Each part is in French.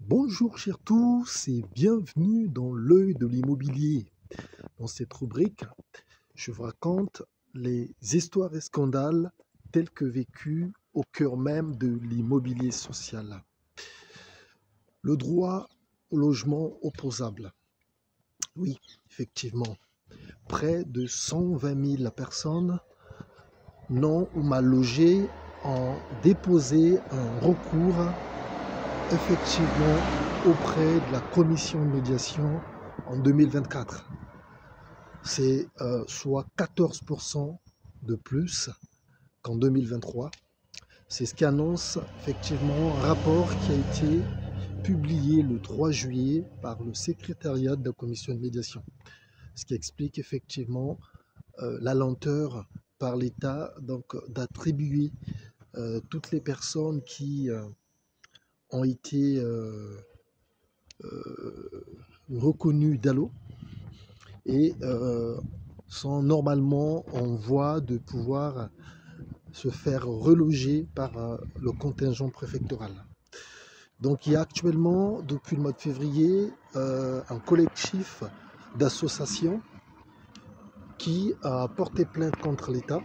Bonjour chers tous et bienvenue dans l'œil de l'immobilier. Dans cette rubrique, je vous raconte les histoires et scandales tels que vécus au cœur même de l'immobilier social. Le droit au logement opposable. Oui, effectivement, près de 120 000 personnes non ou mal logées ont déposé un recours effectivement auprès de la commission de médiation en 2024. C'est soit 14% de plus qu'en 2023. C'est ce qu'annonce effectivement un rapport qui a été publié le 3 juillet par le secrétariat de la commission de médiation. Ce qui explique effectivement la lenteur par l'État donc d'attribuer toutes les personnes qui ont été reconnues DALO et sont normalement en voie de pouvoir se faire reloger par le contingent préfectoral. Donc il y a actuellement, depuis le mois de février, un collectif d'associations qui a porté plainte contre l'État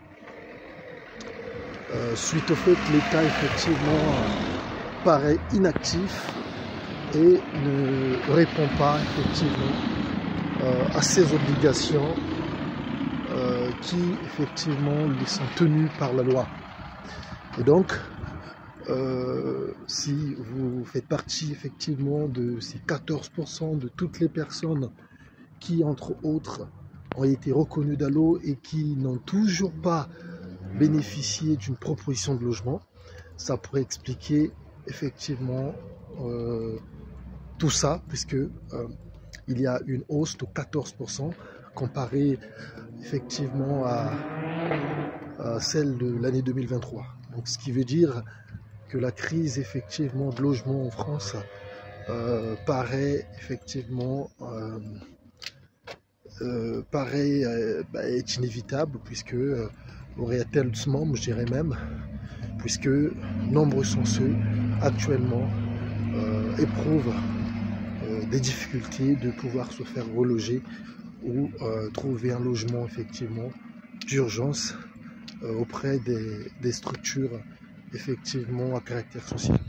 suite au fait que l'État effectivement paraît inactif et ne répond pas effectivement à ses obligations qui effectivement lui sont tenues par la loi. Et donc, si vous faites partie effectivement de ces 14% de toutes les personnes qui, entre autres, ont été reconnues DALO et qui n'ont toujours pas bénéficié d'une proposition de logement, ça pourrait expliquer effectivement tout ça, puisque il y a une hausse de 14% comparée effectivement à celle de l'année 2023. Donc, ce qui veut dire que la crise effectivement de logement en France paraît effectivement est inévitable, puisque réellement, je dirais même, puisque nombreux sont ceux actuellement éprouvent des difficultés de pouvoir se faire reloger ou trouver un logement effectivement d'urgence auprès des structures effectivement à caractère social.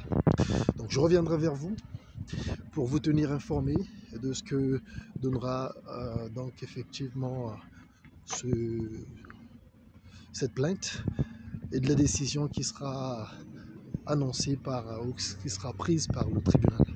Donc je reviendrai vers vous pour vous tenir informé de ce que donnera donc effectivement cette plainte et de la décision qui sera annoncée ou qui sera prise par le tribunal.